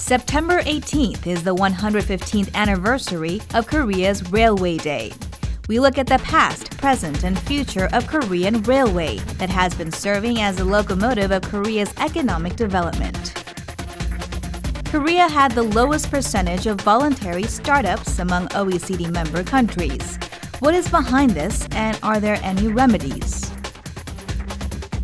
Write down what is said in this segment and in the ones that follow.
September 18th is the 115th anniversary of Korea's Railway Day. We look at the past, present, and future of Korean Railway that has been serving as the locomotive of Korea's economic development. Korea had the lowest percentage of voluntary startups among OECD member countries. What is behind this, and are there any remedies?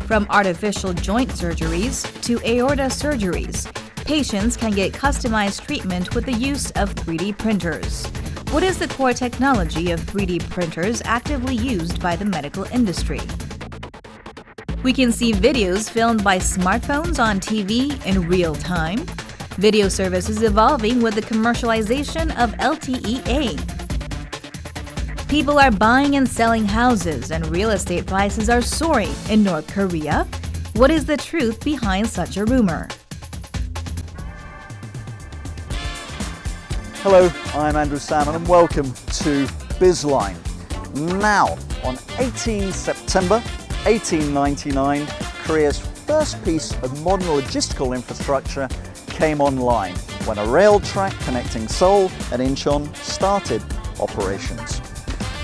From artificial joint surgeries to aorta surgeries, patients can get customized treatment with the use of 3D printers. What is the core technology of 3D printers actively used by the medical industry? We can see videos filmed by smartphones on TV in real time. Video services evolving with the commercialization of LTE-A. People are buying and selling houses, and real estate prices are soaring in North Korea. What is the truth behind such a rumor? Hello, I'm Andrew Salmon and welcome to Bizline. Now, on 18 September 1899, Korea's first piece of modern logistical infrastructure came online when a rail track connecting Seoul and Incheon started operations.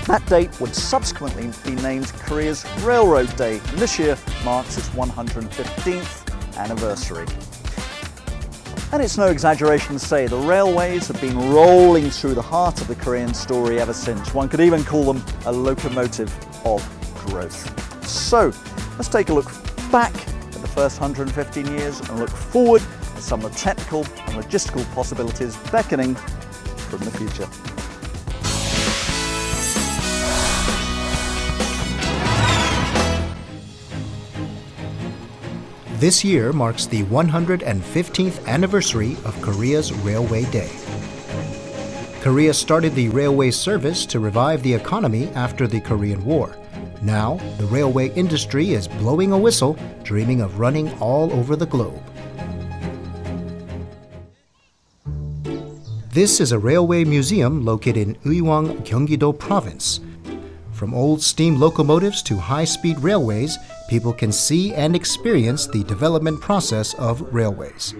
That date would subsequently be named Korea's Railroad Day, and this year marks its 115th anniversary. And it's no exaggeration to say the railways have been rolling through the heart of the Korean story ever since. One could even call them a locomotive of growth. So, let's take a look back at the first 115 years and look forward at some of the technical and logistical possibilities beckoning from the future. This year marks the 115th anniversary of Korea's Railway Day. Korea started the railway service to revive the economy after the Korean War. Now, the railway industry is blowing a whistle, dreaming of running all over the globe. This is a railway museum located in Arirang, Gyeonggi-do Province. From old steam locomotives to high-speed railways, people can see and experience the development process of railways.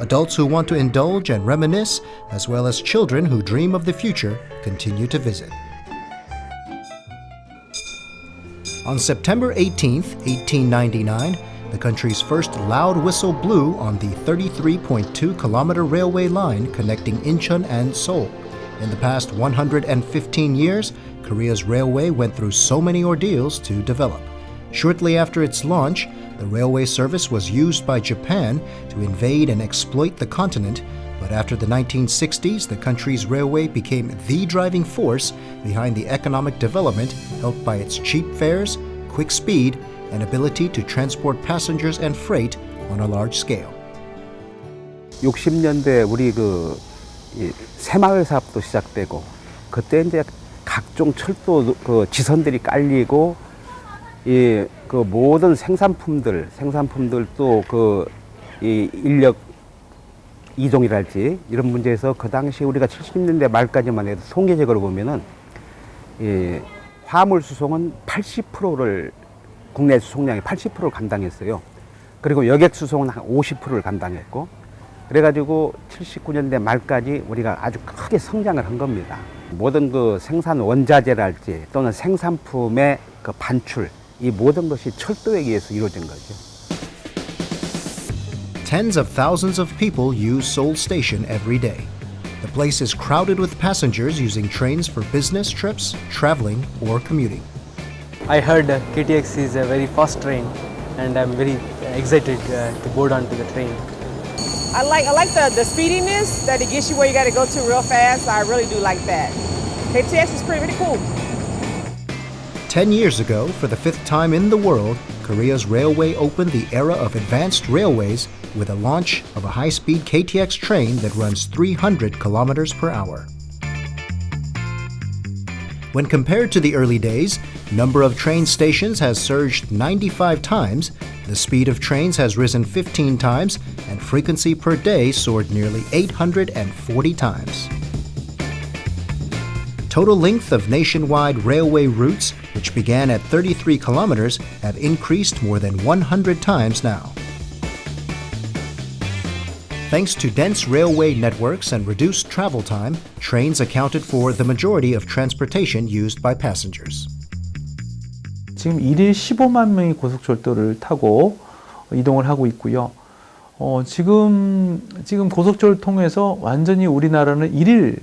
Adults who want to indulge and reminisce, as well as children who dream of the future, continue to visit. On September 18, 1899, the country's first loud whistle blew on the 33.2-kilometer railway line connecting Incheon and Seoul. In the past 115 years, Korea's railway went through so many ordeals to develop. Shortly after its launch, the railway service was used by Japan to invade and exploit the continent, but after the 1960s, the country's railway became the driving force behind the economic development, helped by its cheap fares, quick speed, and ability to transport passengers and freight on a large scale. 60년대 우리 새마을 사업도 시작되고 그때 이제 각종 철도 지선들이 깔리고 모든 생산품들도 이 인력 이동이랄지 이런 문제에서 그 당시 우리가 70년대 말까지만 해도 통계적으로 보면은 화물 수송은 80%를 국내 수송량의 80%를 감당했어요. 그리고 여객 수송은 한 50%를 감당했고, 그래가지고 79년대 말까지 우리가 아주 크게 성장을 한 겁니다. 모든 생산 원자재랄지 또는 생산품의 반출, 이 모든 것이 철도에 의해서 이루어진 거죠. Tens of thousands of people use Seoul Station every day. The place is crowded with passengers using trains for business trips, traveling, or commuting. I heard KTX is a very fast train, and I'm very excited to board onto the train. I like the speediness that it gets you where you got to go to real fast. I really do like that. KTX is pretty cool. 10 years ago, for the fifth time in the world, Korea's railway opened the era of advanced railways with a launch of a high-speed KTX train that runs 300 kilometers per hour. When compared to the early days, number of train stations has surged 95 times, the speed of trains has risen 15 times, and frequency per day soared nearly 840 times. Total length of nationwide railway routes, which began at 33 kilometers, have increased more than 100 times now. Thanks to dense railway networks and reduced travel time, trains accounted for the majority of transportation used by passengers. 지금 1일 15만 명이 고속철도를 타고 이동을 하고 있고요. 지금 고속철도를 통해서 완전히 우리나라는 1일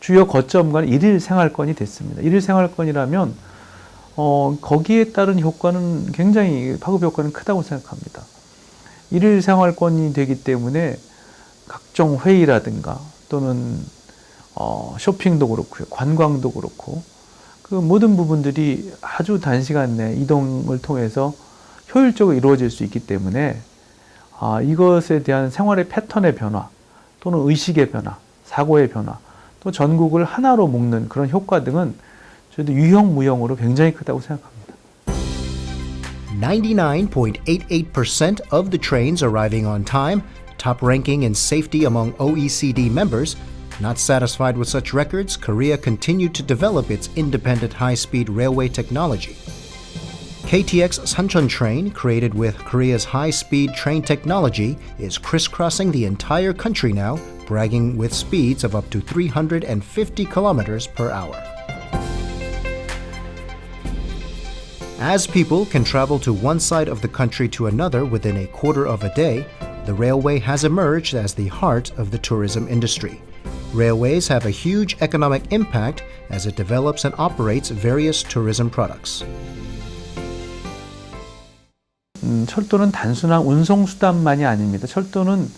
주요 거점간 1일 생활권이 됐습니다. 1일 생활권이라면 거기에 따른 효과는 굉장히 파급 효과는 크다고 생각합니다. 1일 생활권이 되기 때문에 각종 회의라든가 또는 쇼핑도 그렇고요. 관광도 그렇고 그 모든 부분들이 아주 단시간 내 이동을 통해서 효율적으로 이루어질 수 있기 때문에 이것에 대한 생활의 패턴의 변화 또는 의식의 변화, 사고의 변화 또 전국을 하나로 묶는 그런 효과 등은 저희도 유형, 무형으로 굉장히 크다고 생각합니다. 99.88% of the trains arriving on time, top ranking in safety among OECD members. Not satisfied with such records, Korea continued to develop its independent high-speed railway technology. KTX Sancheon train, created with Korea's high-speed train technology, is crisscrossing the entire country now, bragging with speeds of up to 350 kilometers per hour. As people can travel to one side of the country to another within a quarter of a day, the railway has emerged as the heart of the tourism industry. Railways have a huge economic impact as it develops and operates various tourism products. 철도는 단순한 운송수단만이 아닙니다. 철도는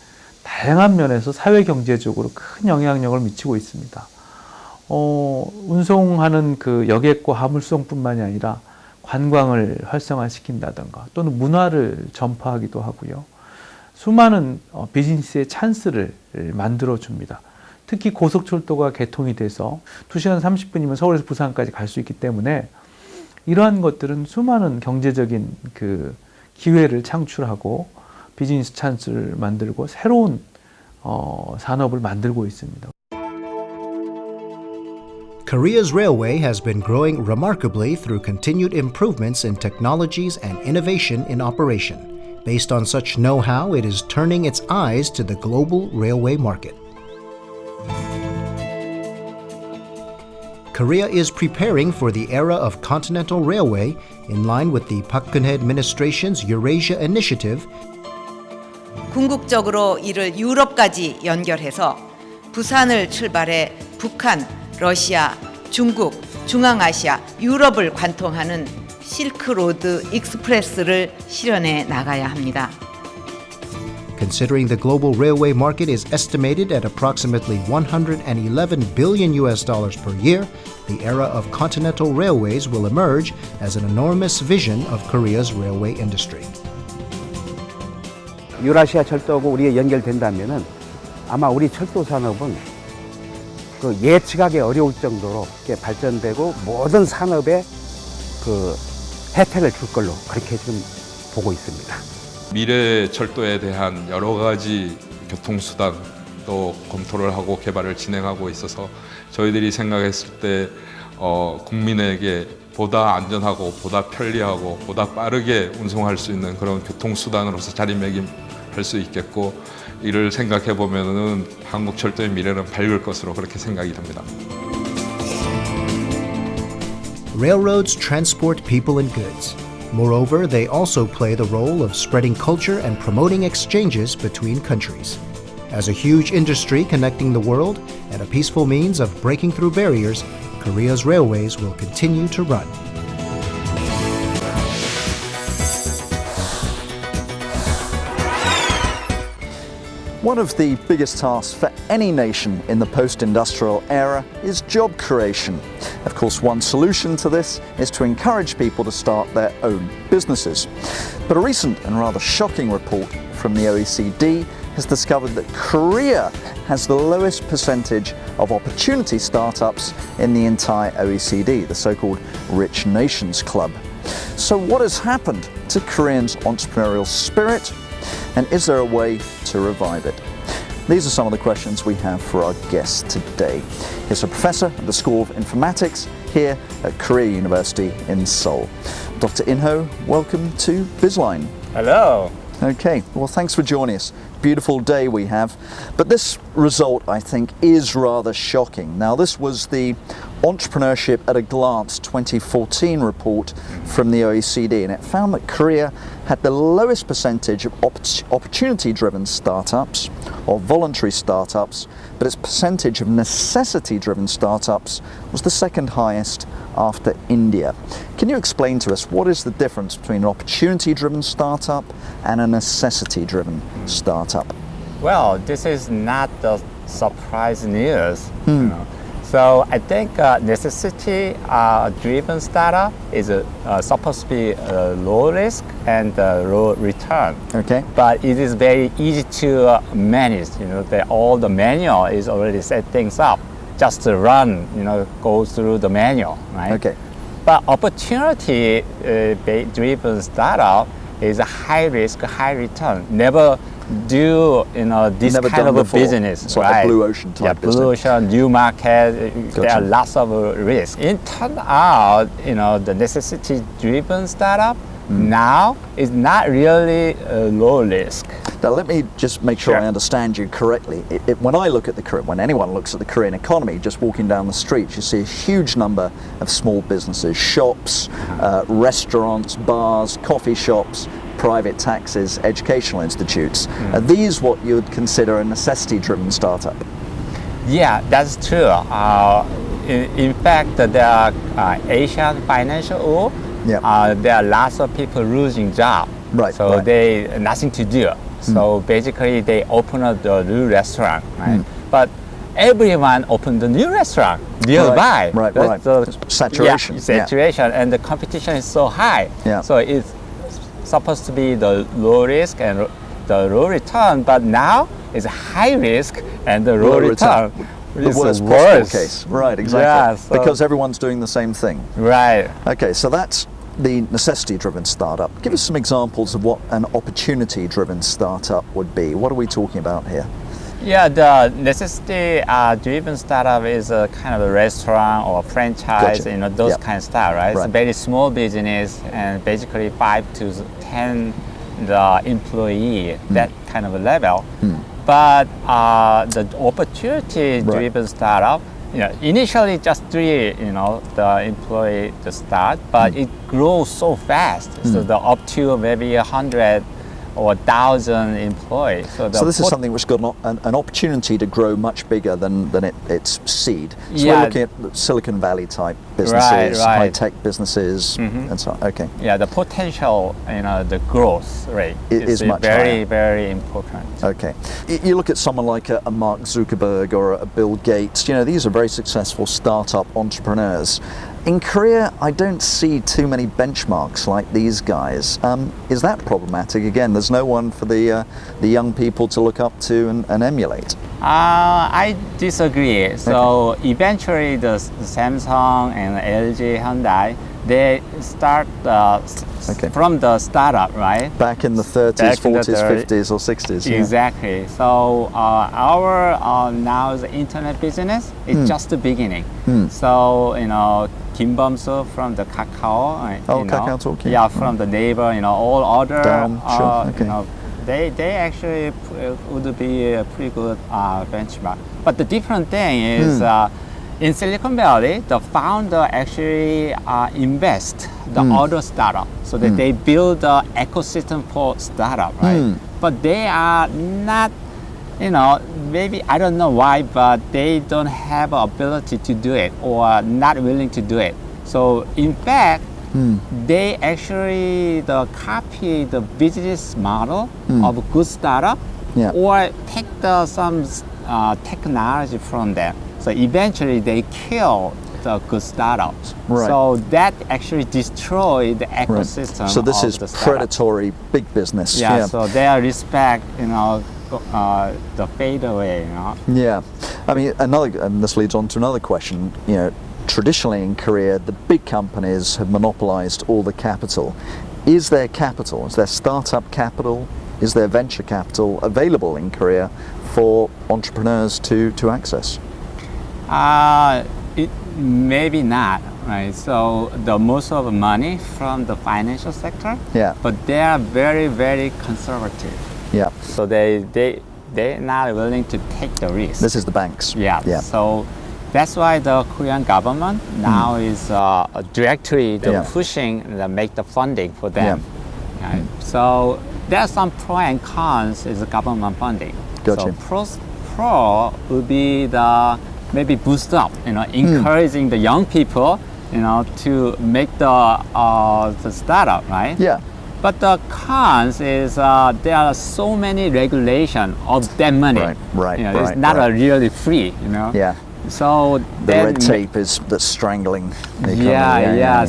다양한 면에서 사회경제적으로 큰 영향력을 미치고 있습니다. 운송하는 그 여객과 화물송뿐만이 아니라 관광을 활성화시킨다든가 또는 문화를 전파하기도 하고요. 수많은 비즈니스의 찬스를 만들어 줍니다. 특히 고속철도가 개통이 돼서 2시간 30분이면 서울에서 부산까지 갈 수 있기 때문에 이러한 것들은 수많은 경제적인 그 기회를 창출하고 비즈니스 찬스를 만들고 새로운 산업을 만들고 있습니다. Korea's railway has been growing remarkably through continued improvements in technologies and innovation in operation. Based on such know-how, it is turning its eyes to the global railway market. Korea is preparing for the era of continental railway in line with the Park Geun-hye administration's Eurasia Initiative. 궁극적으로 이를 유럽까지 연결해서 부산을 출발해 북한, 러시아, 중국, 중앙아시아, 유럽을 관통하는 실크로드 익스프레스를 실현해 나가야 합니다. Considering the global railway market is estimated at approximately $111 billion per year, the era of continental railways will emerge as an enormous vision of Korea's railway industry. 유라시아 철도하고 우리가 연결된다면은 아마 우리 철도 산업은 그 예측하기 어려울 정도로 이렇게 발전되고 모든 산업에 그 혜택을 줄 걸로 그렇게 좀 보고 있습니다. 미래 철도에 대한 여러 가지 교통수단도 검토를 하고 개발을 진행하고 있어서 저희들이 생각했을 때 국민에게 보다 안전하고 보다 편리하고 보다 빠르게 운송할 수 있는 그런 교통수단으로서 자리매김할 수 있겠고 이를 생각해 보면은 한국 철도의 미래는 밝을 것으로 그렇게 생각이 됩니다. Railroads transport people and goods. Moreover, they also play the role of spreading culture and promoting exchanges between countries. As a huge industry connecting the world and a peaceful means of breaking through barriers, Korea's railways will continue to run. One of the biggest tasks for any nation in the post-industrial era is job creation. Of course, one solution to this is to encourage people to start their own businesses. But a recent and rather shocking report from the OECD has discovered that Korea has the lowest percentage of opportunity startups in the entire OECD, the so-called Rich Nations Club. So what has happened to Koreans' entrepreneurial spirit? And is there a way to revive it? These are some of the questions we have for our guest today. He's a professor at the School of Informatics here at Korea University in Seoul. Dr. In-ho, welcome to Bizline. Hello. Okay, well, thanks for joining us. Beautiful day we have. But this result, I think, is rather shocking. Now, this was the Entrepreneurship at a Glance 2014 report from the OECD, and it found that Korea had the lowest percentage of opportunity-driven startups or voluntary startups, but its percentage of necessity-driven startups was the second highest after India. Can you explain to us what is the difference between an opportunity-driven startup and a necessity-driven startup? Well, this is not the surprise news. You know. So I think necessity-driven startup is supposed to be low risk and low return. Okay. But it is very easy to manage. You know, all the manual is already set things up. Just to run, go through the manual, right? Okay. But opportunity-driven startup is a high risk, high return. Never do this Never kind done of before. a business. It's like a blue ocean type business. Blue ocean, new market. Gotcha. There are lots of risk. It turned out, the necessity-driven startup now is not really low risk. Now, let me just make sure Sure. I understand you correctly. When I look at when anyone looks at the Korean economy, just walking down the streets, you see a huge number of small businesses, shops, restaurants, bars, coffee shops, private taxis, educational institutes. Are these what you would consider a necessity-driven startup? Yeah, that's true. In fact, there are Asian financial world. Yeah. There are lots of people losing jobs. Right, So right. they nothing to do. So basically, they open up the new restaurant, right? But everyone opened the new restaurant nearby. Right. That's the- Saturation. Yeah, saturation, and the competition is so high. Yeah. So it's supposed to be the low risk and the low return, but now it's high risk and the low return. The It's worst possible worse. case. Right, exactly. Yeah, so- Because everyone's doing the same thing. Right. Okay, so that's the necessity-driven startup. Give us some examples of what an opportunity-driven startup would be. What are we talking about here? Yeah, the necessity-driven startup is a kind of a restaurant or franchise, Gotcha. those Yep. kind of stuff, right? It's a Right. very small business and basically 5 to 10 the employee, that kind of a level. But the opportunity-driven startup, initially just 3, the employee to start, but it grows so fast. So up to maybe 100 or 1,000 employees. So this is something which got an opportunity to grow much bigger than its seed. So Yeah. we're looking at Silicon Valley type businesses, Right. high-tech businesses, and so on. Okay. Yeah, the potential, the growth rate Is much very, higher. very important. Okay. You look at someone like a Mark Zuckerberg or a Bill Gates, these are very successful startup entrepreneurs. In Korea, I don't see too many benchmarks like these guys. Is that problematic? Again, there's no one for the young people to look up to and emulate. I disagree. So eventually the Samsung and LG Hyundai, they start from the startup, right? Back in the 30s, Back in the 40s, 30s. 50s or 60s. yeah. Exactly. So our now the internet business is just the beginning. So Kim Bum-soo from the Kakao. Oh, Kakao Talk, yeah. Yeah, from the neighbor. All other. Down, sure, okay. They actually would be a pretty good benchmark. But the different thing is. In Silicon Valley, the founder actually invest the other startup so that they build the ecosystem for startup, right? But they are not, maybe I don't know why, but they don't have ability to do it or not willing to do it. So in fact, they actually copy the business model of a good startup or take some technology from them. So eventually they kill the good startups. Right. So that actually destroyed the ecosystem. So this of is the startup. predatory big business. Yeah, so their respect, the fade away, Yeah, I mean, and this leads on to another question. Traditionally in Korea, the big companies have monopolized all the capital. Is there capital? Is there startup capital? Is there venture capital available in Korea for entrepreneurs to access? Maybe not. right? So the most of the money from the financial sector, Yeah. but they are very, very conservative. Yeah. So they're not willing to take the risk. This is the banks. Yeah. Yeah. So that's why the Korean government now is directly pushing make the funding for them. Right? So there are some pro and cons is the government funding. Gotcha. So pro would be the maybe boost up, encouraging the young people, to make the startup, right? Yeah. But the cons is there are so many regulation of that money. Right, It's not really free, Yeah. So The red tape that's strangling the economy. yeah.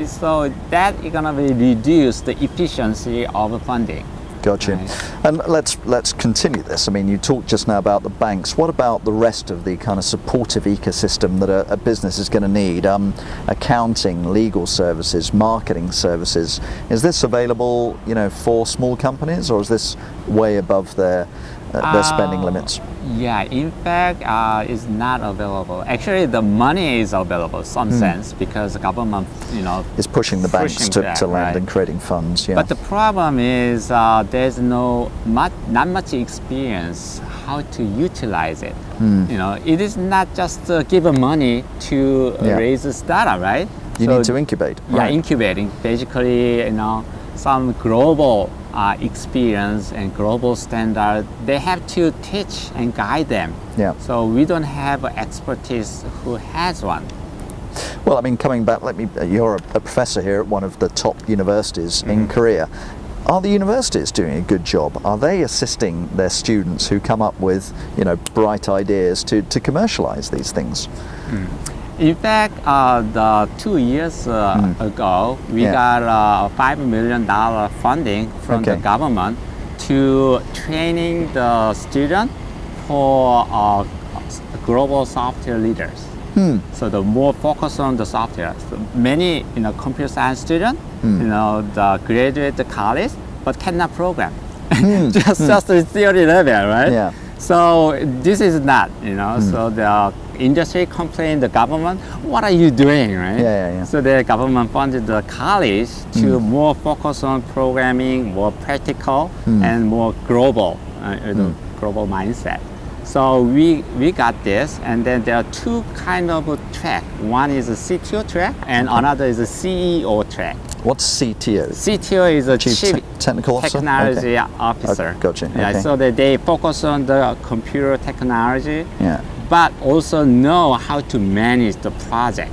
So that is gonna be reduce the efficiency of the funding. Gotcha. Right. And let's continue this. I mean, you talked just now about the banks. What about the rest of the kind of supportive ecosystem that a business is going to need? Accounting, legal services, marketing services. Is this available, for small companies, or is this way above their spending limits? Yeah, in fact, it's not available. Actually, the money is available in some sense because the government, is pushing the banks to lend right. and creating funds. Yeah. But the problem is there's not much experience how to utilize it. It is not just give money to raise a startup, right? You need to incubate. Yeah, Right. incubating. Basically, some global experience and global standard, they have to teach and guide them. Yeah. So we don't have expertise who has one. Well, I mean, coming back, you're a professor here at one of the top universities in Korea. Are the universities doing a good job? Are they assisting their students who come up with, bright ideas to commercialize these things? In fact, the 2 years ago, we got $5 million funding from the government to training the student for global software leaders. So the more focus on the software. So many, computer science students, the graduate the college, but cannot program. just the theory level, right? Yeah. So this is not, so the industry complained the government, what are you doing, right? Yeah. So the government funded the college to more focus on programming, more practical, and more global, global mindset. So we got this, and then there are two kind of track. One is a CTO track, and another is a CEO track. What's CTO? CTO is a Chief Technical Officer? Technology Officer. Okay, gotcha. Yeah, Okay. so that they focus on the computer technology, Yeah. but also know how to manage the project.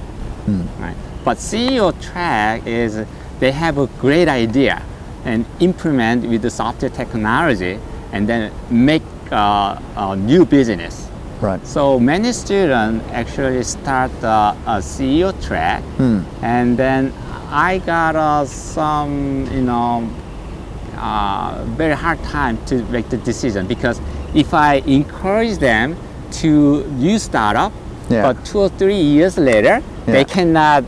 Right? But CEO track is they have a great idea and implement with the software technology, and then make a new business. Right. So many students actually start a CEO track, and then I got some, very hard time to make the decision, because if I encourage them to use startup, but 2 or 3 years later, they cannot,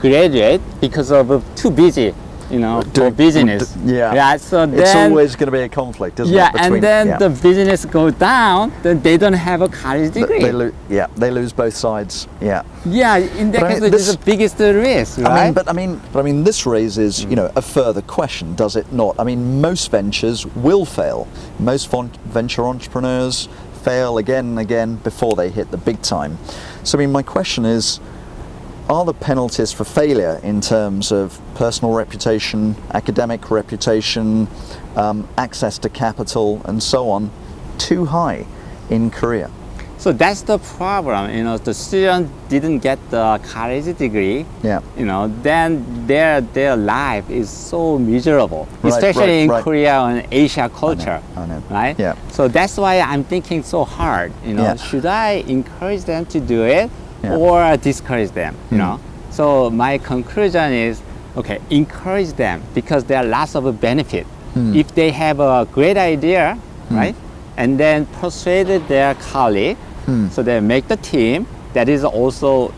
graduate because of too busy, for business. So then, it's always going to be a conflict, isn't it? And then the business goes down, then they don't have a college degree. They lose both sides. Yeah. Yeah, in that case, it's the biggest risk, right? But I mean, this raises, a further question, does it not? I mean, most ventures will fail. Most venture entrepreneurs fail again and again before they hit the big time. So, I mean, my question is, are the penalties for failure in terms of personal reputation, academic reputation, access to capital, and so on, too high in Korea? So that's the problem. The student didn't get the college degree. Yeah. Then their life is so miserable, especially in Korea and Asia culture. I know. Right? Yeah. So that's why I'm thinking so hard. Should I encourage them to do it? Or discourage them, So my conclusion is, okay, encourage them, because there are lots of benefit. If they have a great idea, right, and then persuade their colleague, so they make the team, that is also,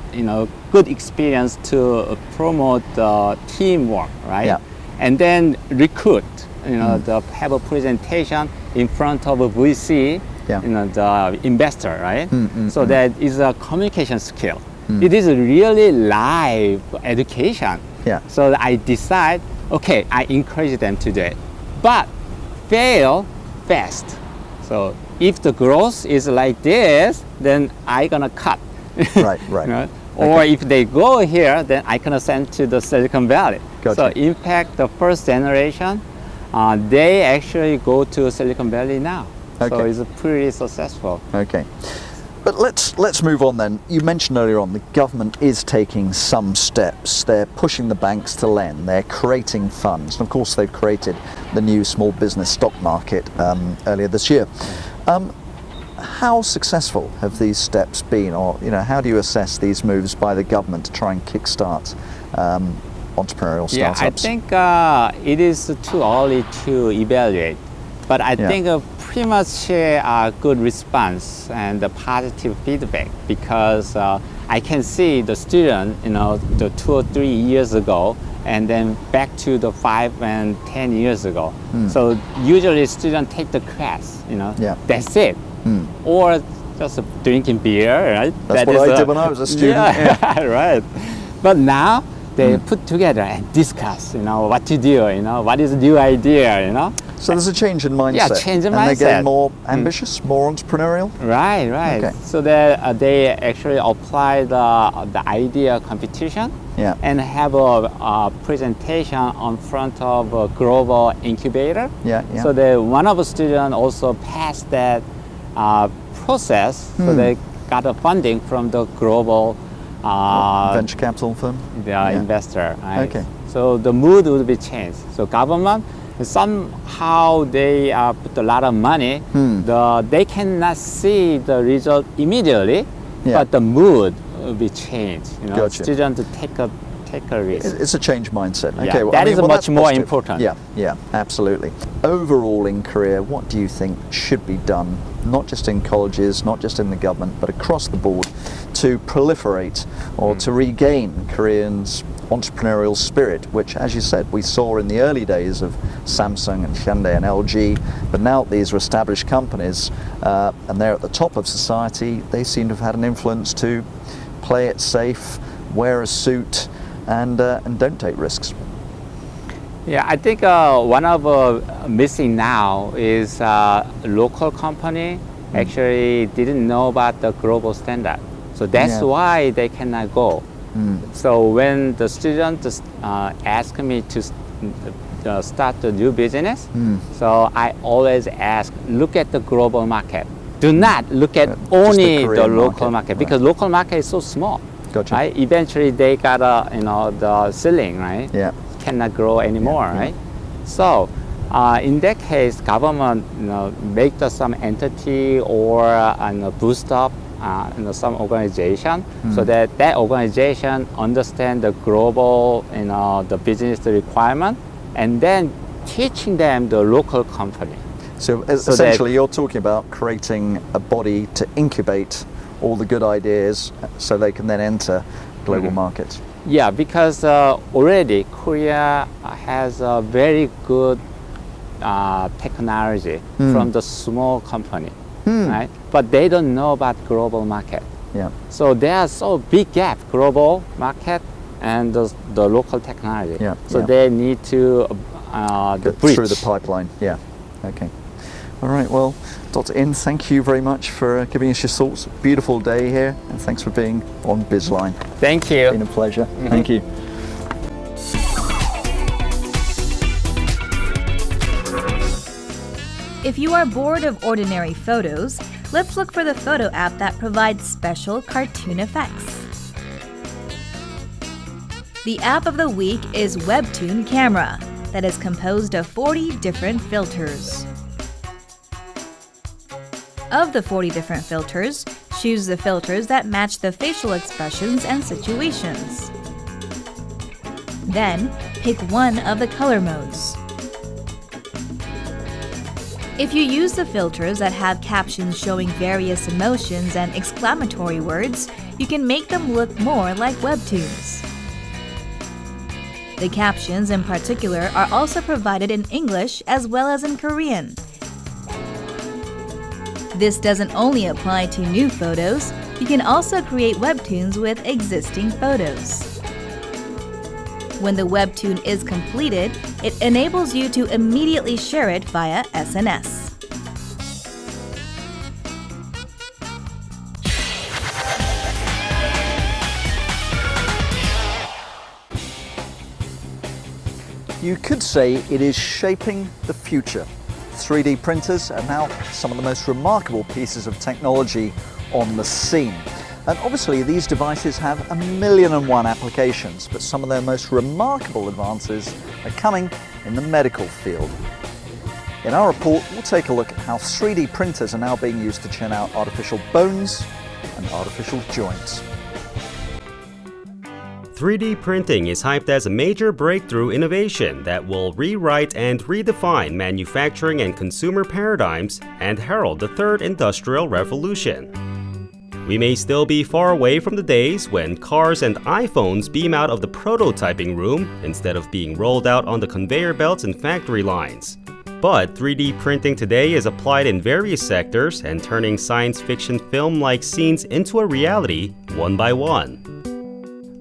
good experience to promote the teamwork, right? Yeah. And then recruit, have a presentation in front of a VC, the investor, right? So that is a communication skill. It is really live education. Yeah. So I decide, okay, I encourage them to do it, but fail fast. So if the growth is like this, then I gonna cut. Right, right. You know? Or if they go here, then I can send to the Silicon Valley. Gotcha. So in fact, the first generation, they actually go to Silicon Valley now. So Okay. it's pretty successful. Okay. But let's move on then. You mentioned earlier on the government is taking some steps. They're pushing the banks to lend. They're creating funds. And of course, they've created the new small business stock market earlier this year. How successful have these steps been, or how do you assess these moves by the government to try and kickstart entrepreneurial startups? Yeah, I think it is too early to evaluate, but I think pretty much a good response and a positive feedback, because I can see the student, the 2 or 3 years ago, and then back to the 5 and 10 years ago. So usually students take the class, that's it. Or just drinking beer, right? That's what I did when I was a student. Yeah, right. But now they put together and discuss, what to do, what is the new idea, So there's a change in mindset. Yeah, change in and they're mindset. getting more ambitious, more entrepreneurial. Right. Okay. So that they actually apply the idea competition Yeah. and have a presentation on front of a global incubator. Yeah. So that one of the students also passed that process, so they got a funding from the global Venture capital firm. investor. Right? Okay. So the mood would be changed. So government, somehow they put a lot of money. They cannot see the result immediately, but the mood will be changed. Gotcha. Students to take a risk. It's a change mindset. Yeah, Okay, that is much that's more positive. important. Yeah, absolutely. Overall in Korea, what do you think should be done, not just in colleges, not just in the government, but across the board, to proliferate or to regain Koreans' entrepreneurial spirit, which, as you said, we saw in the early days of Samsung and Hyundai and LG, but now these are established companies and they're at the top of society. They seem to have had an influence to play it safe, wear a suit, and don't take risks. Yeah, I think one of missing now is local company actually didn't know about the global standard. So that's why they cannot go. So when the students ask me to start a new business, so I always ask, look at the global market. Do not look at only the Korean local market, market, because local market is so small. Gotcha. Right? Eventually they got the ceiling, right? Yeah. Cannot grow anymore, right? So in that case, government make some entity or boost up some organization, so that organization understand the global the business requirement, and then teaching them the local company. So essentially you're talking about creating a body to incubate all the good ideas so they can then enter global markets. Yeah, because already Korea has a very good technology from the small company, right? But they don't know about global market. Yeah. So there's so big gap, global market and the local technology. Yeah, So yeah. they need to Go bridge. through the pipeline. Yeah. Okay. All right. Well, Dr. In, thank you very much for giving us your thoughts. Beautiful day here, and thanks for being on Bizline. Thank you. It's been a pleasure. Thank you. If you are bored of ordinary photos, let's look for the photo app that provides special cartoon effects. The app of the week is Webtoon Camera, that is composed of 40 different filters. Of the 40 different filters, choose the filters that match the facial expressions and situations. Then, pick one of the color modes. If you use the filters that have captions showing various emotions and exclamatory words, you can make them look more like webtoons. The captions in particular are also provided in English as well as in Korean. This doesn't only apply to new photos. You can also create webtoons with existing photos. When the webtoon is completed, it enables you to immediately share it via SNS. You could say it is shaping the future. 3D printers are now some of the most remarkable pieces of technology on the scene. And obviously these devices have 1,000,001 applications, but some of their most remarkable advances are coming in the medical field. In our report, we'll take a look at how 3D printers are now being used to churn out artificial bones and artificial joints. 3D printing is hyped as a major breakthrough innovation that will rewrite and redefine manufacturing and consumer paradigms and herald the third industrial revolution. We may still be far away from the days when cars and iPhones beam out of the prototyping room instead of being rolled out on the conveyor belts and factory lines. But 3D printing today is applied in various sectors and turning science fiction film-like scenes into a reality one by one.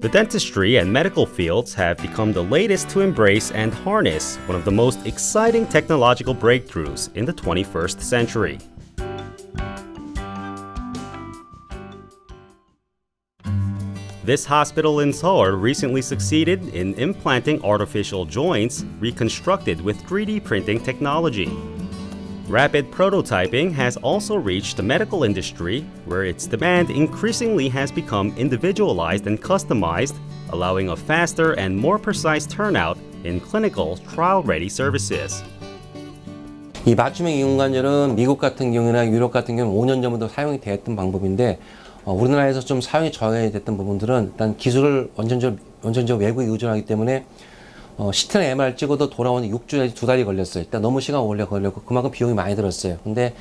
The dentistry and medical fields have become the latest to embrace and harness one of the most exciting technological breakthroughs in the 21st century. This hospital in Seoul recently succeeded in implanting artificial joints reconstructed with 3D printing technology. Rapid prototyping has also reached the medical industry, where its demand increasingly has become individualized and customized, allowing a faster and more precise turnout in clinical trial-ready services. 이 맞춤형 이용관절은 미국 같은 경우나 유럽 같은 경우는 5년 전부터 사용이 되었던 방법인데 우리나라에서 좀 사용이 저하가 됐던 부분들은 일단 기술을 원천적으로 외국에 의존하기 때문에 CT나 MR 찍어도 돌아오는 6주 내지 2달이 걸렸어요. 일단 너무 시간 오래 걸렸고 그만큼 비용이 많이 들었어요. 근데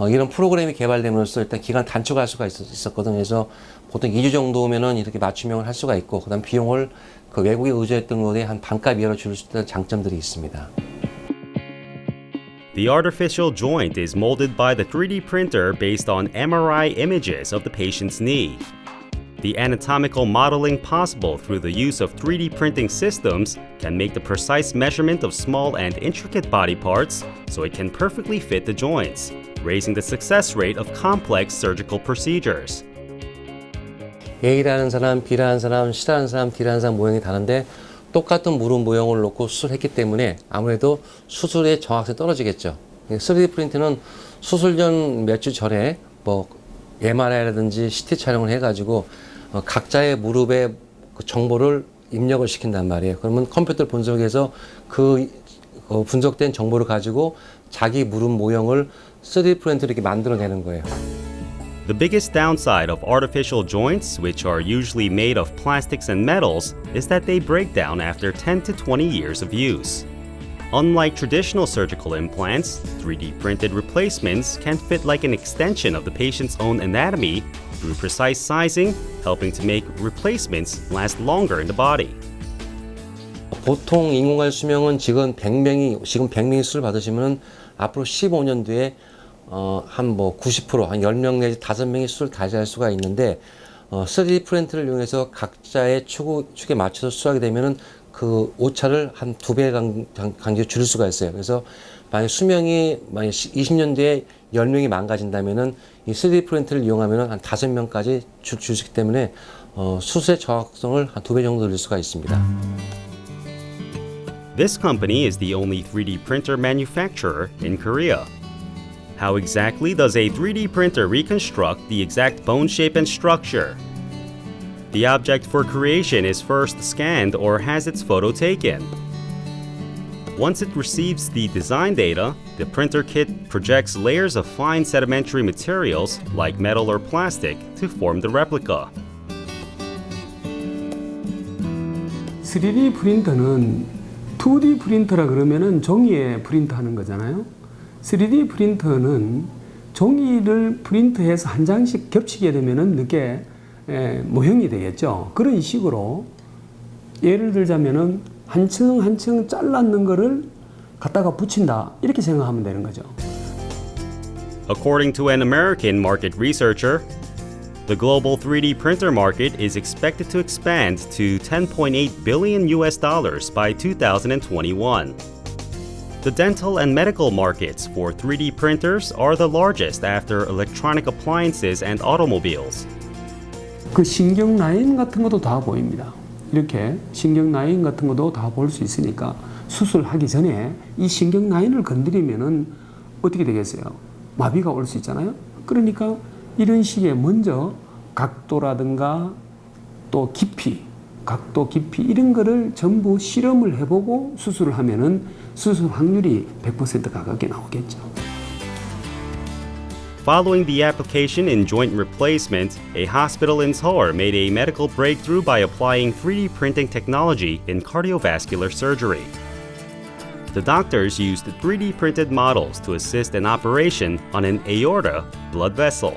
이런 프로그램이 개발됨으로써 일단 기간 단축할 수가 있었거든요. 그래서 보통 2주 정도면은 이렇게 맞춤형을 할 수가 있고 그다음 비용을 그 외국에 의존했던 것에 한 반값 이하로 줄일 수 있다는 장점들이 있습니다. The artificial joint is molded by the 3D printer based on MRI images of the patient's knee. The anatomical modeling possible through the use of 3D printing systems can make the precise measurement of small and intricate body parts so it can perfectly fit the joints, raising the success rate of complex surgical procedures. A라는 사람, B라는 사람, C라는 사람, D라는 사람 모양이 다른데 똑같은 무릎 모형을 놓고 수술했기 때문에 아무래도 수술의 정확성이 떨어지겠죠. 3D 프린트는 수술 전 몇 주 전에 뭐 MRI라든지 CT 촬영을 해가지고 각자의 무릎의 그 정보를 입력을 시킨단 말이에요. 그러면 컴퓨터 분석해서 그 분석된 정보를 가지고 자기 무릎 모형을 3D 프린트로 이렇게 만들어내는 거예요. The biggest downside of artificial joints, which are usually made of plastics and metals, is that they break down after 10 to 20 years of use. Unlike traditional surgical implants, 3D printed replacements can fit like an extension of the patient's own anatomy through precise sizing, helping to make replacements last longer in the body. 보통 인공관 수명은 지금 100명이 수술 받으시면 앞으로 15년 뒤에 한 90%, 한 10명 내지 5명이 수술 다시 할 수가 있는데 3D 프린트를 이용해서 각자의 축에 맞춰서 수술하게 되면은 그 오차를 한 2배 간격으로 줄일 수가 있어요. 그래서 만약 수명이 20년 뒤에 10명이 망가진다면은 이 3D 프린트를 이용하면은 한 5명까지 줄 수 있기 때문에 수술의 정확성을 한 2배 정도 늘릴 수가 있습니다. This company is the only 3D printer manufacturer in Korea. How exactly does a 3D printer reconstruct the exact bone shape and structure? The object for creation is first scanned or has its photo taken. Once it receives the design data, the printer kit projects layers of fine sedimentary materials like metal or plastic to form the replica. 3D 프린터는 2D 프린터라 그러면은 종이에 프린트하는 거잖아요. 3D 프린터는 종이를 프린트해서 한 장씩 겹치게 되면은 늦게 모형이 되겠죠. 그런 식으로 예를 들자면은 한 층 한 층 잘랐는 거를 갖다가 붙인다 이렇게 생각하면 되는 거죠. According to an American market researcher, The global 3D printer market is expected to expand to $10.8 billion by 2021. The dental and medical markets for 3D printers are the largest after electronic appliances and automobiles. 그 신경 라인 같은 것도 다 보입니다. 이렇게 신경 라인 같은 것도 다 볼 수 있으니까 수술하기 전에 이 신경 라인을 건드리면은 어떻게 되겠어요? 마비가 올 수 있잖아요. 그러니까 이런 식의 먼저 각도라든가 또 깊이, 각도 깊이 이런 거를 전부 실험을 해보고 수술을 하면은 수술 확률이 100% 가깝게 나오겠죠. Following the application in joint replacement, a hospital in Seoul made a medical breakthrough by applying 3D printing technology in cardiovascular surgery. The doctors used 3D printed models to assist in operation on an aorta blood vessel.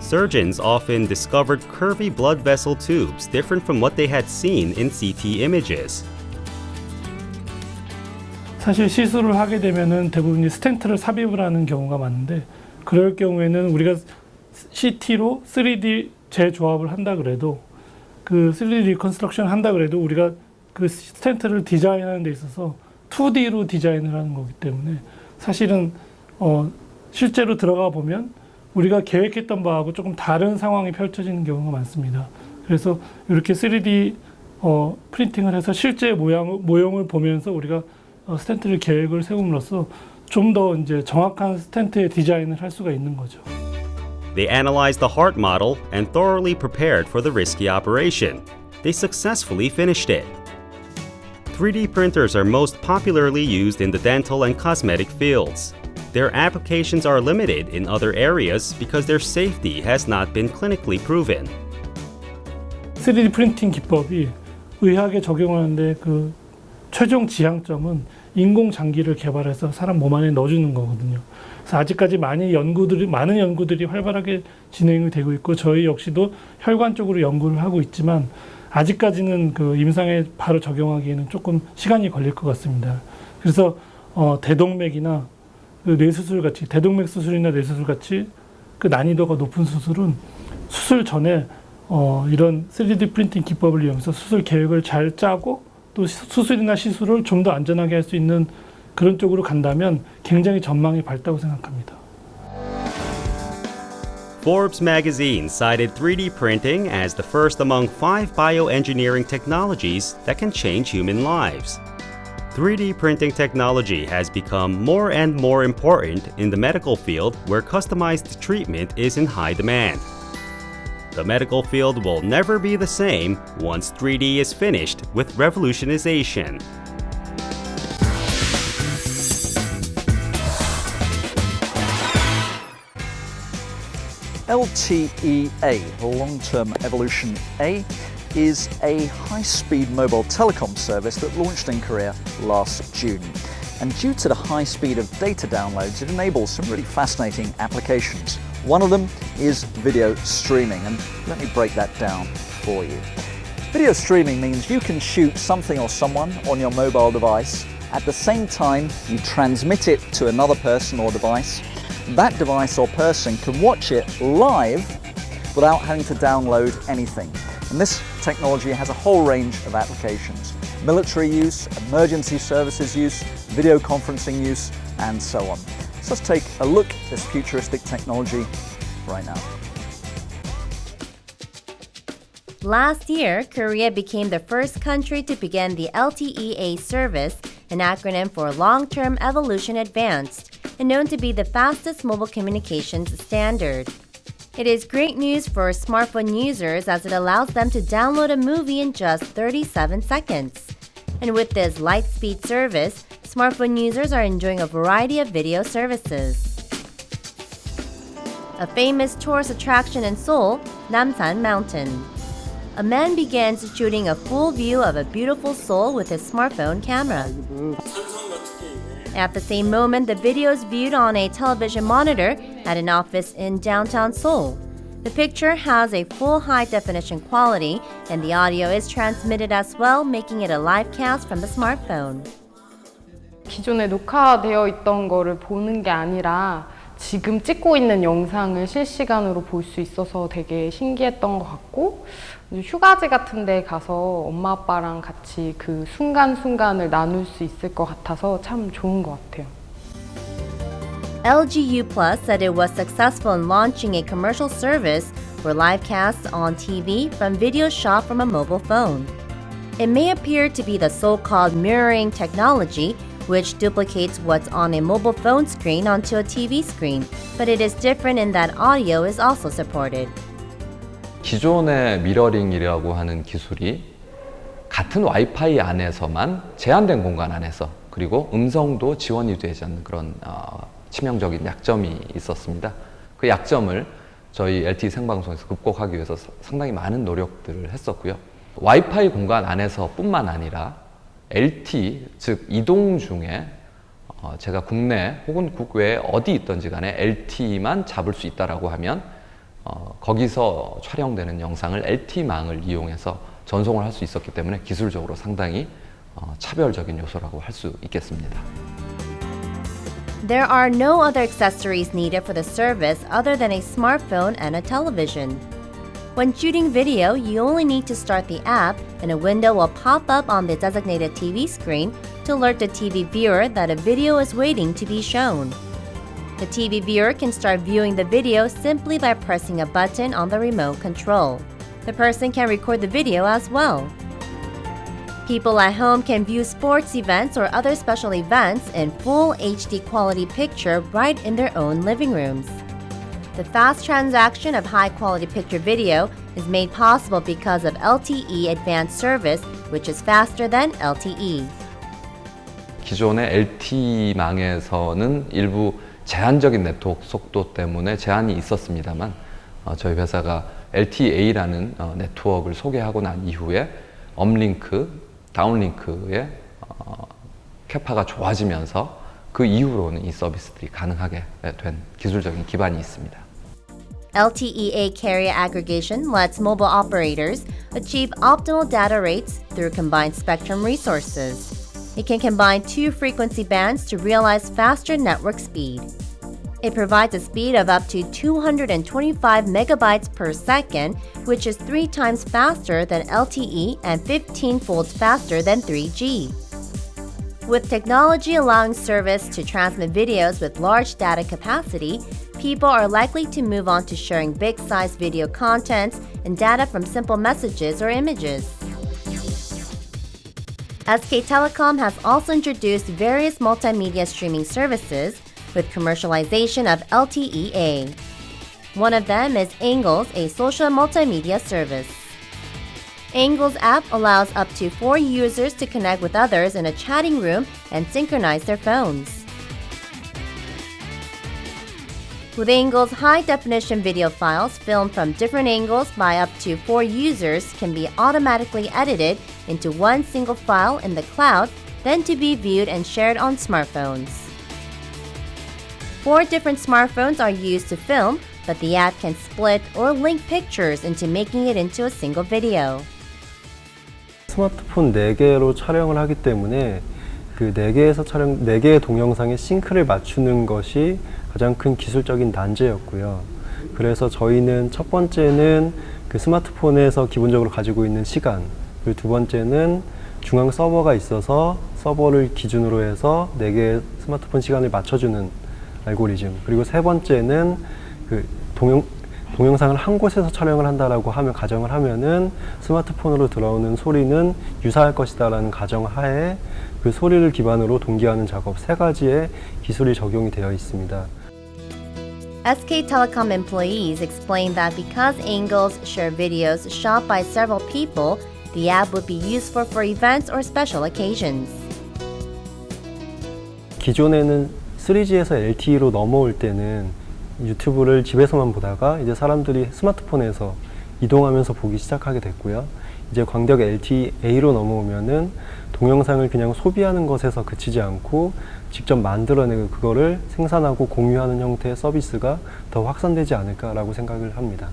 Surgeons often discovered curvy blood vessel tubes different from what they had seen in CT images. 사실 시술을 하게 되면은 대부분 스텐트를 삽입을 하는 경우가 많은데 그럴 경우에는 우리가 CT로 3D 재조합을 한다 그래도 그 3D 리컨스트럭션 한다 그래도 우리가 그 스텐트를 디자인하는 데 있어서 2D로 디자인을 하는 거기 때문에 사실은 실제로 들어가 보면 우리가 계획했던 바하고 조금 다른 상황이 펼쳐지는 경우가 많습니다. 그래서 이렇게 3D 프린팅을 해서 실제 모형을 보면서 우리가 스텐트를 계획을 세움으로써 좀 더 이제 정확한 스텐트의 디자인을 할 수가 있는 거죠. They analyzed the heart model and thoroughly prepared for the risky operation. They successfully finished it. 3D printers are most popularly used in the dental and cosmetic fields. Their applications are limited in other areas because their safety has not been clinically proven. 3D 프린팅 기법이 의학에 적용하는데 그 최종 지향점은 인공 장기를 개발해서 사람 몸 안에 넣어주는 거거든요. 그래서 아직까지 많은 연구들이 활발하게 진행이 되고 있고 저희 역시도 혈관 쪽으로 연구를 하고 있지만 아직까지는 그 임상에 바로 적용하기에는 조금 시간이 걸릴 것 같습니다. 그래서 대동맥이나 그 뇌수술 같이 대동맥 수술이나 뇌수술 같이 그 난이도가 높은 수술은 수술 전에 이런 3D 프린팅 기법을 이용해서 수술 계획을 잘 짜고 또 수술이나 시술을 좀 더 안전하게 할 수 있는 그런 쪽으로 간다면 굉장히 전망이 밝다고 생각합니다. Forbes magazine cited 3D printing as the first among 5 bioengineering technologies that can change human lives. 3D printing technology has become more and more important in the medical field where customized treatment is in high demand. The medical field will never be the same once 3D is finished with revolutionization. LTE-A, Long-Term Evolution A, is a high-speed mobile telecom service that launched in Korea last June. And due to the high speed of data downloads, it enables some really fascinating applications. One of them is video streaming, and let me break that down for you. Video streaming means you can shoot something or someone on your mobile device. At the same time, you transmit it to another person or device. That device or person can watch it live without having to download anything. And this technology has a whole range of applications. Military use, emergency services use, video conferencing use, and so on. So let's take a look at this futuristic technology right now. Last year, Korea became the first country to begin the LTE-A service, an acronym for Long-Term Evolution Advanced, and known to be the fastest mobile communications standard. It is great news for smartphone users as it allows them to download a movie in just 37 seconds. And with this light-speed service, smartphone users are enjoying a variety of video services. A famous tourist attraction in Seoul, Namsan Mountain. A man begins shooting a full view of a beautiful Seoul with his smartphone camera. At the same moment, the video is viewed on a television monitor at an office in downtown Seoul. The picture has a full high-definition quality, and the audio is transmitted as well, making it a live cast from the smartphone. 기존에 녹화되어 있던 거를 보는 게 아니라 지금 찍고 있는 영상을 실시간으로 볼 수 있어서 되게 신기했던 것 같고, 휴가지 같은 데 가서 엄마 아빠랑 같이 그 순간순간을 나눌 수 있을 것 같아서 참 좋은 것 같아요. LGU Plus said it was successful in launching a commercial service for live casts on TV from videos shot from a mobile phone. It may appear to be the so-called mirroring technology, which duplicates what's on a mobile phone screen onto a TV screen, but it is different in that audio is also supported. 기존의 미러링이라고 하는 기술이 같은 와이파이 안에서만 제한된 공간 안에서, 그리고 음성도 지원이 되지 않는 그런 치명적인 약점이 있었습니다. 그 약점을 저희 LTE 생방송에서 극복하기 위해서 상당히 많은 노력들을 했었고요. 와이파이 공간 안에서 뿐만 아니라 LTE, 즉 이동 중에 제가 국내 혹은 국외에 어디 있든지 간에 LTE만 잡을 수 있다라고 하면 거기서 촬영되는 영상을 LTE망을 이용해서 전송을 할 수 있었기 때문에 기술적으로 상당히 차별적인 요소라고 할 수 있겠습니다. There are no other accessories needed for the service other than a smartphone and a television. When shooting video, you only need to start the app and a window will pop up on the designated TV screen to alert the TV viewer that a video is waiting to be shown. The TV viewer can start viewing the video simply by pressing a button on the remote control. The person can record the video as well. People at home can view sports events or other special events in full HD quality picture right in their own living rooms. The fast transaction of high-quality picture video is made possible because of LTE Advanced Service, which is faster than LTE. 기존의 LTE망에서는 일부 제한적인 네트워크 속도 때문에 제한이 있었습니다만 저희 회사가 LTEA라는 네트워크를 소개하고 난 이후에 업링크, 다운링크의 캐파가 좋아지면서 그 이후로는 이 서비스들이 가능하게 된 기술적인 기반이 있습니다. LTEA carrier aggregation lets mobile operators achieve optimal data rates through combined spectrum resources. It can combine two frequency bands to realize faster network speed. It provides a speed of up to 225 megabytes per second, which is 3 times faster than LTE and 15-fold faster than 3G. With technology allowing service to transmit videos with large data capacity, people are likely to move on to sharing big-sized video contents and data from simple messages or images. SK Telecom has also introduced various multimedia streaming services with commercialization of LTEA. One of them is Angles, a social multimedia service. Angles app allows up to 4 users to connect with others in a chatting room and synchronize their phones. With Angles, high-definition video files filmed from different angles by up to 4 users can be automatically edited into one single file in the cloud, then to be viewed and shared on smartphones. 4 different smartphones are used to film, but the app can split or link pictures into making it into a single video. 스마트폰 4개로 촬영을 하기 때문에 그 4개의 동영상의 싱크를 맞추는 것이 가장 큰 기술적인 난제였고요. 그래서 저희는 첫 번째는 그 스마트폰에서 기본적으로 가지고 있는 시간, 그리고 두 번째는 중앙 서버가 있어서 서버를 기준으로 해서 4개의 스마트폰 시간을 맞춰주는 알고리즘, 그리고 세 번째는 그 동영상을 한 곳에서 촬영을 한다라고 가정을 하면은 스마트폰으로 들어오는 소리는 유사할 것이다라는 가정하에 그 소리를 기반으로 동기화하는 작업 3가지의 기술이 적용이 되어 있습니다. SK Telecom employees explained that because Angles share videos shot by several people, the app would be useful for events or special occasions. 기존에는 3G에서 LTE로 넘어올 때는 유튜브를 집에서만 보다가 이제 사람들이 스마트폰에서 이동하면서 보기 시작하게 됐고요. 이제 광적 LTEA로 넘어오면은 동영상을 그냥 소비하는 것에서 그치지 않고 직접 만들어내고 그거를 생산하고 공유하는 형태의 서비스가 더 확산되지 않을까라고 생각을 합니다.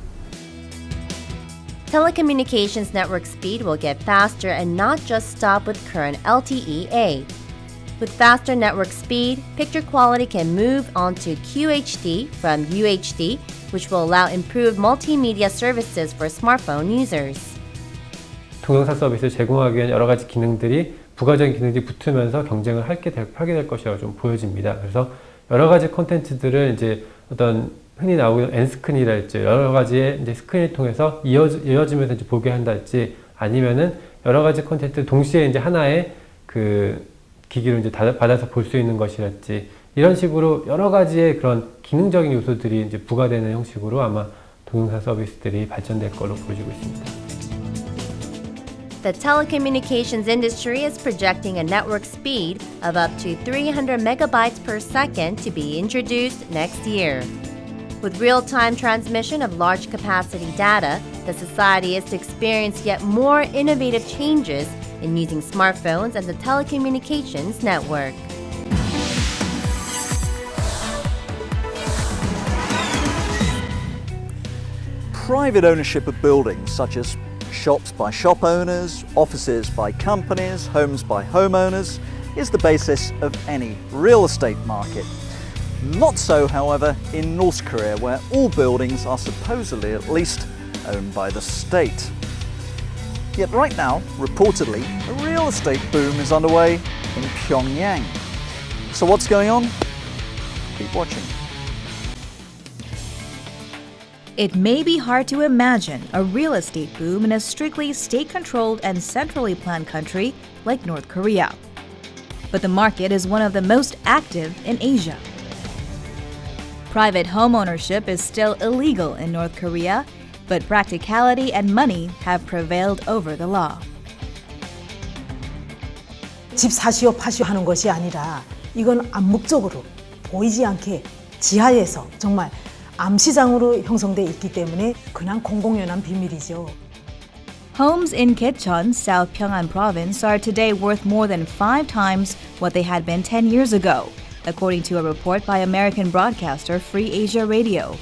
Telecommunications network speed will get faster and not just stop with current LTEA. With faster network speed, picture quality can move on to QHD from UHD, which will allow improved multimedia services for smartphone users. 동영상 서비스를 제공하기 위한 여러 가지 기능들이 부가적인 기능들이 붙으면서 경쟁을 하게 될 것이라고 좀 보여집니다. 그래서 여러 가지 콘텐츠들을 이제 어떤 흔히 나오는 엔스크린이랄지 여러 가지의 이제 스크린을 통해서 이어지면서 이제 보게 한달지 아니면은 여러 가지 콘텐츠를 동시에 이제 하나의 그 기기로 이제 받아서 볼 수 있는 것이랄지 이런 식으로 여러 가지의 그런 기능적인 요소들이 이제 부과되는 형식으로 아마 동영상 서비스들이 발전될 걸로 보여지고 있습니다. The telecommunications industry is projecting a network speed of up to 300 megabytes per second to be introduced next year. With real-time transmission of large capacity data, the society is to experience yet more innovative changes in using smartphones and the telecommunications network. Private ownership of buildings, such as shops by shop owners, offices by companies, homes by homeowners, is the basis of any real estate market. Not so, however, in North Korea, where all buildings are supposedly at least owned by the state. Yet right now, reportedly, a real estate boom is underway in Pyongyang. So what's going on? Keep watching. It may be hard to imagine a real estate boom in a strictly state-controlled and centrally planned country like North Korea. But the market is one of the most active in Asia. Private home ownership is still illegal in North Korea, but practicality and money have prevailed over the law. 집 사시오 파시오 하는 것이 아니라 이건 암묵적으로 보이지 않게 지하에서 정말 암시장으로 형성돼 있기 때문에 그냥 공공연한 비밀이죠. Homes in Gyecheon, South Pyongan Province, are today worth more than 5 times what they had been 10 years ago, according to a report by American broadcaster Free Asia Radio.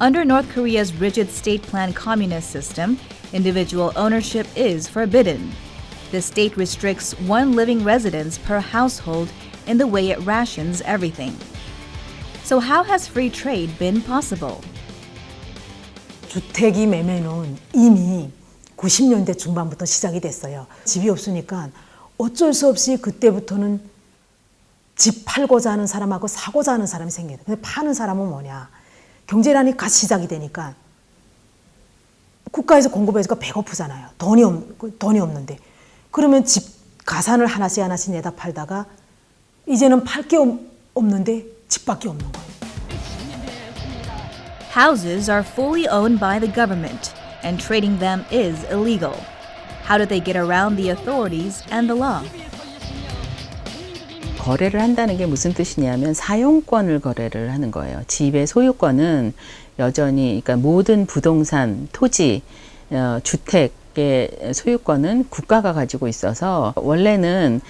Under North Korea's rigid state-planned communist system, individual ownership is forbidden. The state restricts 1 living residence per household in the way it rations everything. So how has free trade been possible? 주택이 매매는 이미 90년대 중반부터 시작이 됐어요. 집이 없으니까 어쩔 수 없이 그때부터는 집 팔고자 하는 사람하고 사고자 하는 사람이 생겨요. 근데 파는 사람은 뭐냐? 경제난이 같이 시작이 되니까 국가에서 공급해주니까 배고프잖아요. 돈이 없는데. 그러면 집 가산을 하나씩 내다 팔다가 이제는 팔 게 없는데 집밖에 없는 거예요. Houses are fully owned by the government, and trading them is illegal. How did they get around the authorities and the law? 거래를 한다는 게 무슨 뜻이냐면 사용권을 거래를 하는 거예요. 집의 소유권은 여전히 그러니까 모든 부동산, 토지, 주택의 소유권은 국가가 가지고 있어서 원래는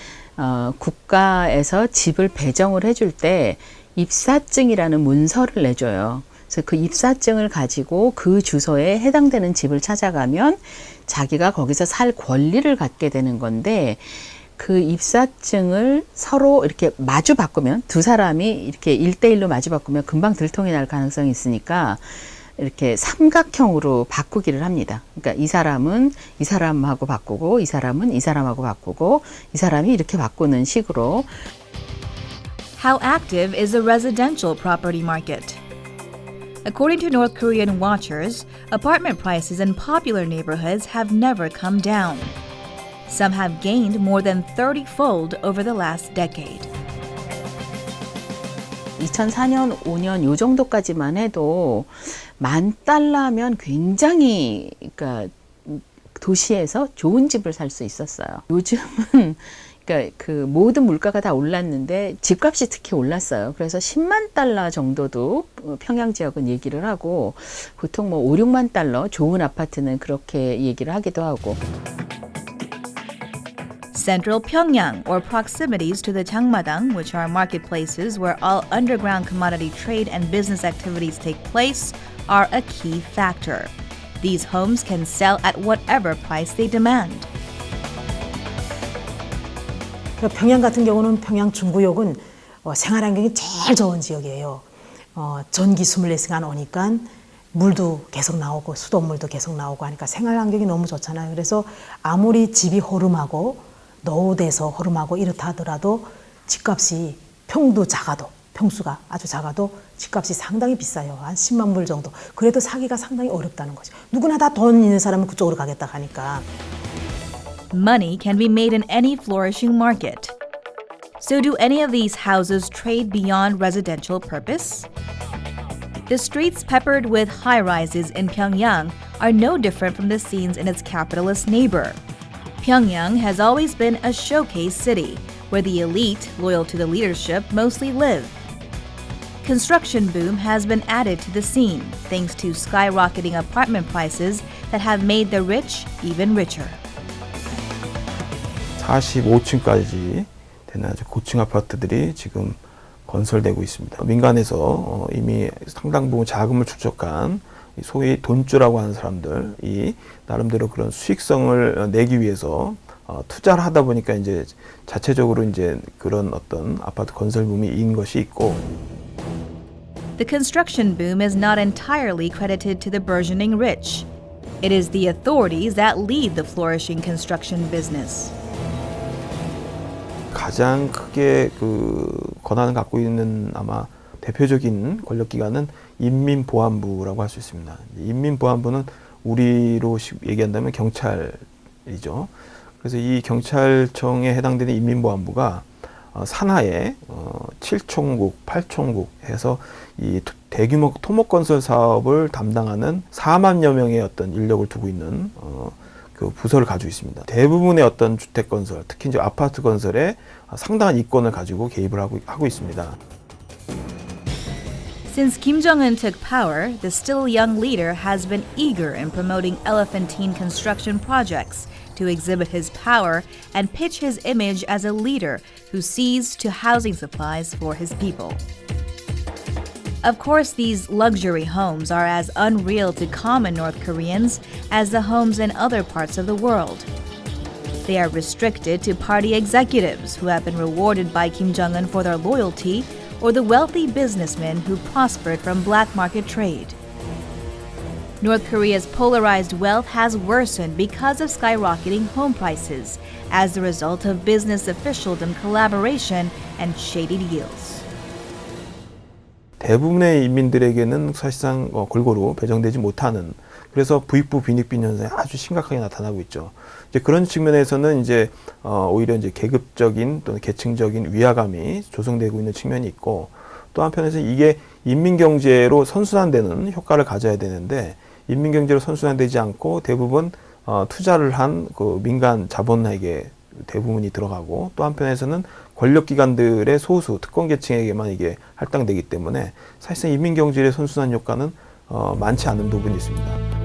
국가에서 집을 배정을 해줄 때 입사증이라는 문서를 내줘요. 그래서 그 입사증을 가지고 그 주소에 해당되는 집을 찾아가면 자기가 거기서 살 권리를 갖게 되는 건데 그 입사증을 서로 이렇게 마주 바꾸면 두 사람이 이렇게 1대1로 마주 바꾸면 금방 들통이 날 가능성이 있으니까 이렇게 삼각형으로 바꾸기를 합니다. 그러니까 이 사람은 이 사람하고 바꾸고 이 사람은 이 사람하고 바꾸고 이 사람이 이렇게 바꾸는 식으로. How active is the residential property market? According to North Korean watchers, apartment prices in popular neighborhoods have never come down. Some have gained more than 30-fold over the last decade. 2004년, 5년 요 정도까지만 해도 $10,000면 굉장히 그러니까 도시에서 좋은 집을 살 수 있었어요. 요즘은 그러니까 그 모든 물가가 다 올랐는데 집값이 특히 올랐어요. 그래서 $100,000 정도도 평양 지역은 얘기를 하고 보통 뭐 $5, $6만 좋은 아파트는 그렇게 얘기를 하기도 하고. Central Pyongyang, or proximities to the Changmadang, which are marketplaces where all underground commodity trade and business activities take place, are a key factor. These homes can sell at whatever price they demand. 그러니까 평양 같은 경우는 평양 중구역은 생활 환경이 제일 좋은 지역이에요. 전기 24시간 오니까 물도 계속 나오고 수돗물도 계속 나오고 하니까 생활 환경이 너무 좋잖아요. 그래서 아무리 집이 허름하고 노후돼서 허름하고 이렇다 하더라도 집값이 평수가 아주 작아도 집값이 상당히 비싸요. 한 10만 불 정도. 그래도 사기가 상당히 어렵다는 거죠. 누구나 다 돈 있는 사람은 그쪽으로 가겠다 하니까. Money can be made in any flourishing market. So do any of these houses trade beyond residential purpose? The streets peppered with high-rises in Pyongyang are no different from the scenes in its capitalist neighbor. Pyongyang has always been a showcase city, where the elite, loyal to the leadership, mostly live. Construction boom has been added to the scene, thanks to skyrocketing apartment prices that have made the rich even richer. 45층까지 되는 아주 고층 아파트들이 지금 건설되고 있습니다. 민간에서 이미 상당 부분 자금을 축적한 소위 돈주라고 하는 사람들이 나름대로 그런 수익성을 내기 위해서 투자를 하다 보니까 이제 자체적으로 이제 그런 어떤 아파트 건설 붐이 것이 있고. The construction boom is not entirely credited to the burgeoning rich. It is the authorities that lead the flourishing construction business. 가장 크게 그 권한을 갖고 있는 아마 대표적인 권력기관은 인민보안부라고 할 수 있습니다. 인민보안부는 우리로 얘기한다면 경찰이죠. 그래서 이 경찰청에 해당되는 인민보안부가 산하에 7총국, 8총국 해서 이 대규모 토목건설 사업을 담당하는 4만여 명의 어떤 인력을 두고 있는 그 부서를 가지고 있습니다. 대부분의 어떤 주택 건설, 특히 이제 아파트 건설에 상당한 이권을 가지고 개입을 하고 있습니다. Since Kim Jong-un took power, the still young leader has been eager in promoting elephantine construction projects to exhibit his power and pitch his image as a leader who sees to housing supplies for his people. Of course, these luxury homes are as unreal to common North Koreans as the homes in other parts of the world. They are restricted to party executives who have been rewarded by Kim Jong-un for their loyalty, or the wealthy businessmen who prospered from black market trade. North Korea's polarized wealth has worsened because of skyrocketing home prices as the result of business officialdom collaboration and shady deals. 대부분의 인민들에게는 사실상 골고루 배정되지 못하는, 그래서 부익부 빈익빈 현상이 아주 심각하게 나타나고 있죠. 이제 그런 측면에서는 이제 오히려 이제 계급적인 또는 계층적인 위화감이 조성되고 있는 측면이 있고, 또 한편에서 이게 인민경제로 선순환되는 효과를 가져야 되는데 인민경제로 선순환되지 않고 대부분 투자를 한 그 민간 자본에게 대부분이 들어가고, 또 한편에서는 권력기관들의 소수 특권계층에게만 이게 할당되기 때문에 사실상 인민경제의 선순환 효과는 많지 않은 부분이 있습니다.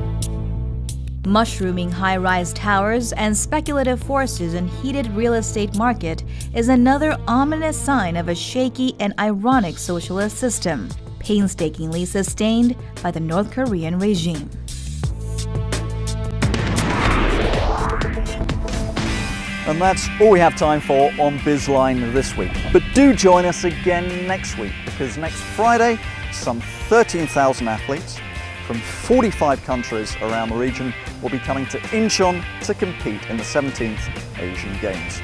Mushrooming high-rise towers and speculative forces in heated real estate market is another ominous sign of a shaky and ironic socialist system, painstakingly sustained by the North Korean regime. And that's all we have time for on Bizline this week. But do join us again next week, because next Friday, some 13,000 athletes from 45 countries around the region will be coming to Incheon to compete in the 17th Asian Games.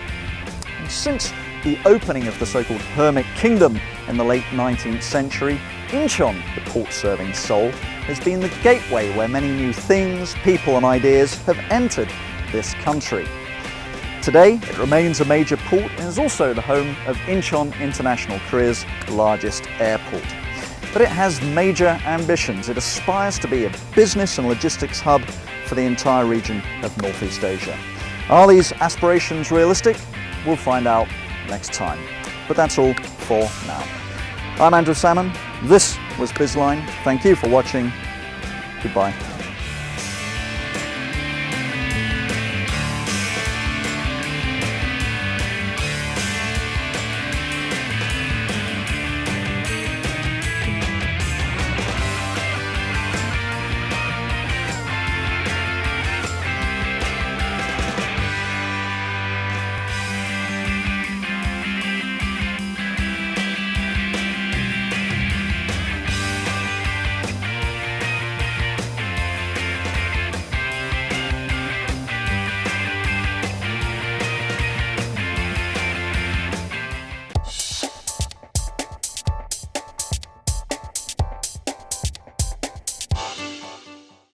And since the opening of the so-called Hermit Kingdom in the late 19th century, Incheon, the port serving Seoul, has been the gateway where many new things, people and ideas have entered this country. Today, it remains a major port and is also the home of Incheon International, Korea's largest airport. But it has major ambitions. It aspires to be a business and logistics hub for the entire region of Northeast Asia. Are these aspirations realistic? We'll find out next time. But that's all for now. I'm Andrew Salmon. This was Bizline. Thank you for watching. Goodbye.